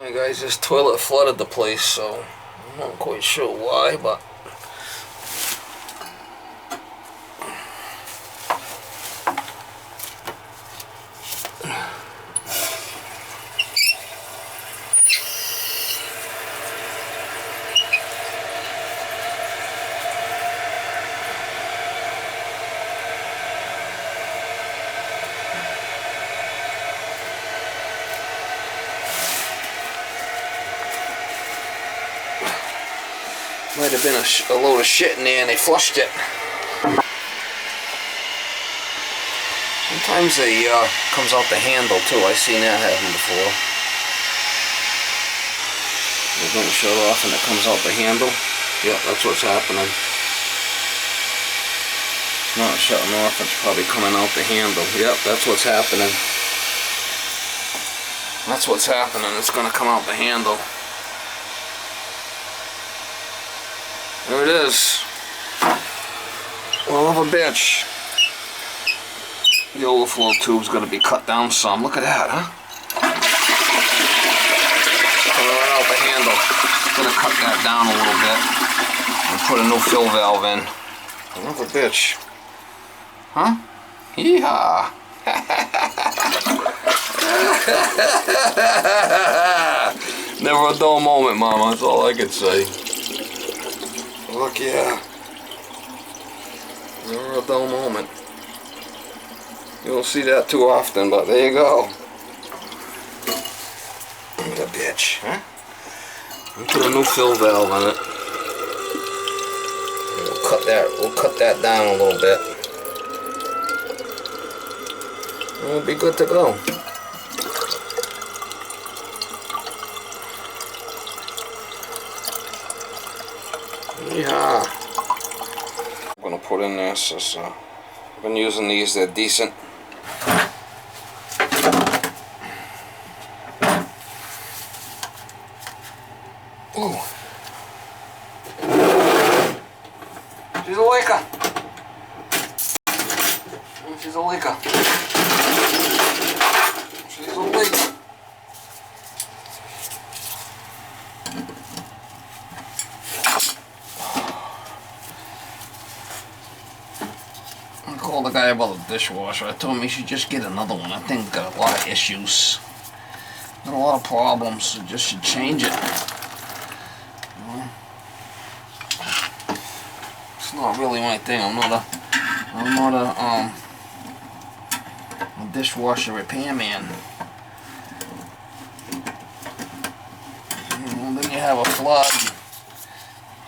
Hey guys, this toilet flooded the place, so I'm not quite sure why, but might have been a load of shit in there and they flushed it. Sometimes they comes out the handle too. I've seen that happen before. They don't shut off and it comes out the handle. Yeah, that's what's happening. It's not shutting off, it's probably coming out the handle. Yep, that's what's happening. That's what's happening. It's gonna come out the handle. There it is. Well, of a bitch. The overflow tube's gonna be cut down some. Look at that, huh? Coming out the handle. Gonna cut that down a little bit and put a new fill valve in. Son of a bitch. Huh? Yeehaw! Never a dull moment, Mama. That's all I could say. Look, yeah. Never a dull moment. You don't see that too often, but there you go. What a bitch, huh? We put a new fill valve on it. We'll cut that down a little bit. And we'll be good to go. Yeah. I'm gonna put in this. I've been using these, they're decent. Ooh. She's a leaker. She's a leaker. She's a leaker. I called the guy about the dishwasher. I told him he should just get another one. That thing's got a lot of issues. Got a lot of problems, so just should change it. It's not really my thing. I'm not a dishwasher repairman. And then you have a flood.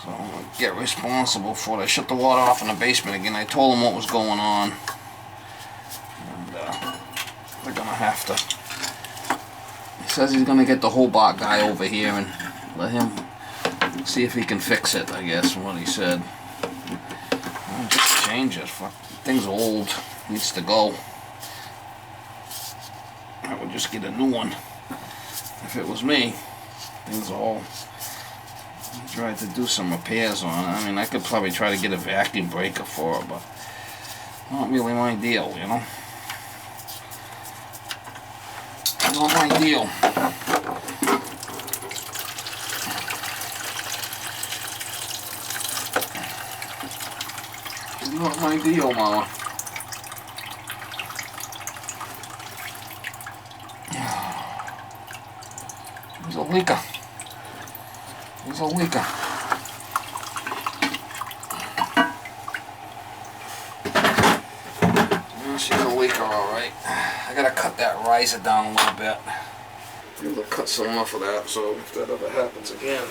So I'm going to get responsible for it. I shut the water off in the basement again. I told them what was going on. And they're going to have to. He says he's going to get the Hobart guy over here and let him see if he can fix it, I guess, from what he said. I'll just change it. Fuck, the thing's old. Needs to go. I would just get a new one. If it was me, things all... tried to do some repairs on it. I mean, I could probably try to get a vacuum breaker for it, but not really my deal, you know? Not my deal. Not my deal, Mama. There's a leaker. There's a leaker. Well, she's a leaker, alright. I gotta cut that riser down a little bit. I'm able to cut some off of that, so if that ever happens again.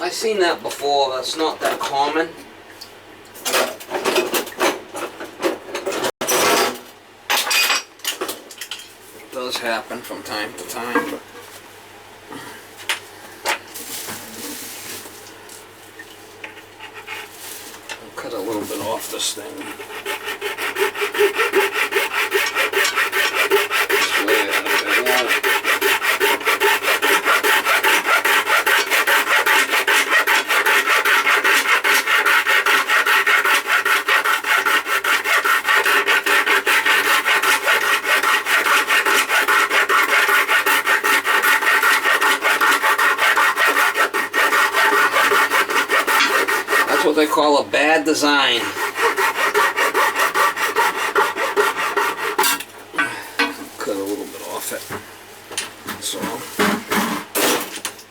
I've seen that before. That's not that common. Does happen from time to time, but I'll cut a little bit off this thing. Just lay it a bit low. what they call a bad design. Cut a little bit off it. So,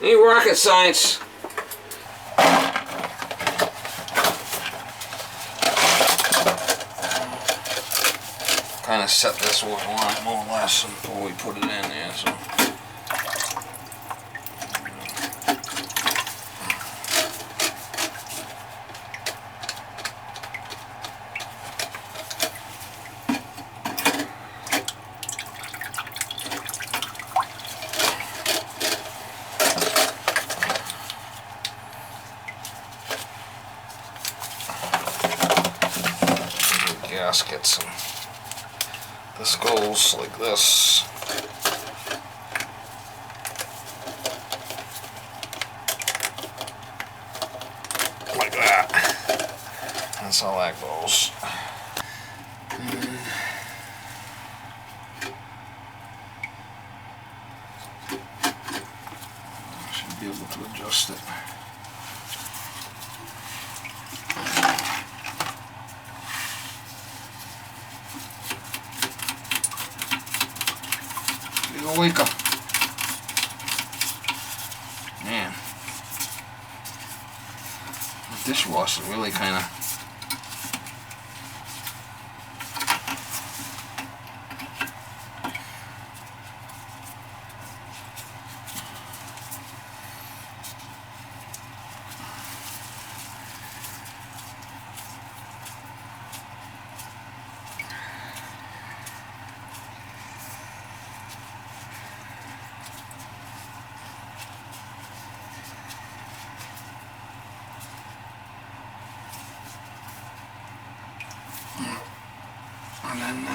ain't rocket science. Kind of set this where we want it more or less before we put it in there. So. Gaskets, and this goes like this. Like that. That's how that goes. I should be able to adjust it. Wake up. Man. The dishwasher really kind of and then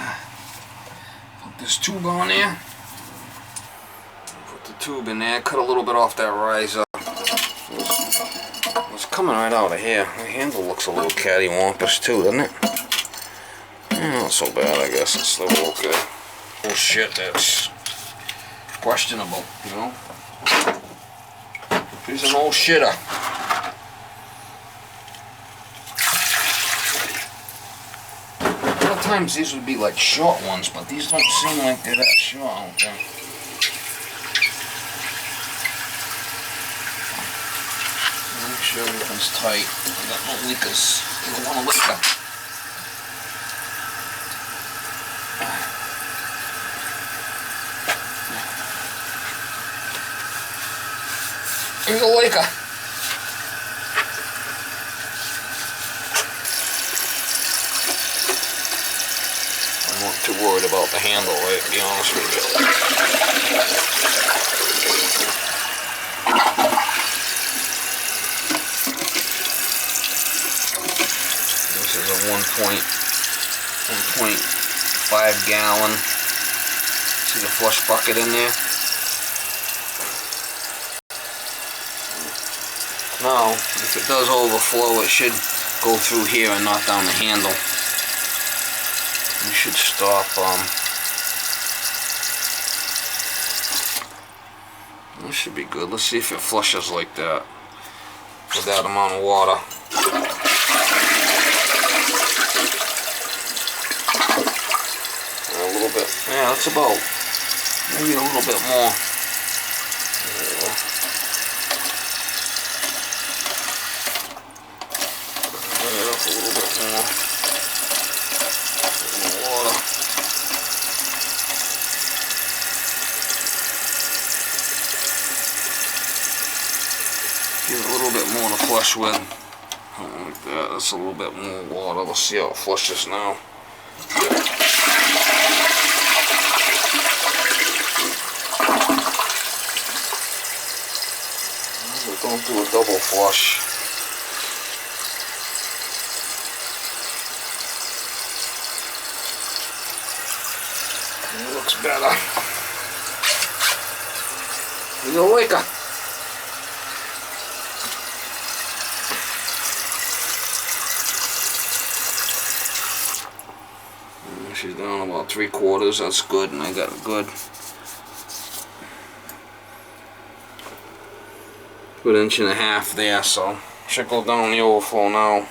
put this tube on there. Put the tube in there, cut a little bit off that riser. It's coming right out of here. The handle looks a little cattywampus too, doesn't it? Not so bad, I guess. It's still okay. Oh shit, that's questionable, you know? He's an old shitter. Sometimes these would be like short ones, but these don't seem like they're that short, I don't think. Make sure everything's tight. I got no leakers. I don't want a leaker. Here's a leaker. Too worried about the handle, right? To be honest with you. This is a 1.5 gallon. See the flush bucket in there? Now, if it does overflow, it should go through here and not down the handle. You should stop, this should be good. Let's see if it flushes like that with that amount of water. A little bit, yeah, that's about, maybe a little bit more. Bring it up a little bit more. Give it a little bit more to flush with. Something like that. That's a little bit more water. Let's see how it flushes now. We're going to do a double flush. It looks better. Here's a leaker. She's down about 3/4. That's good, and I got a good 1.5 inches there, so trickle down the overflow now.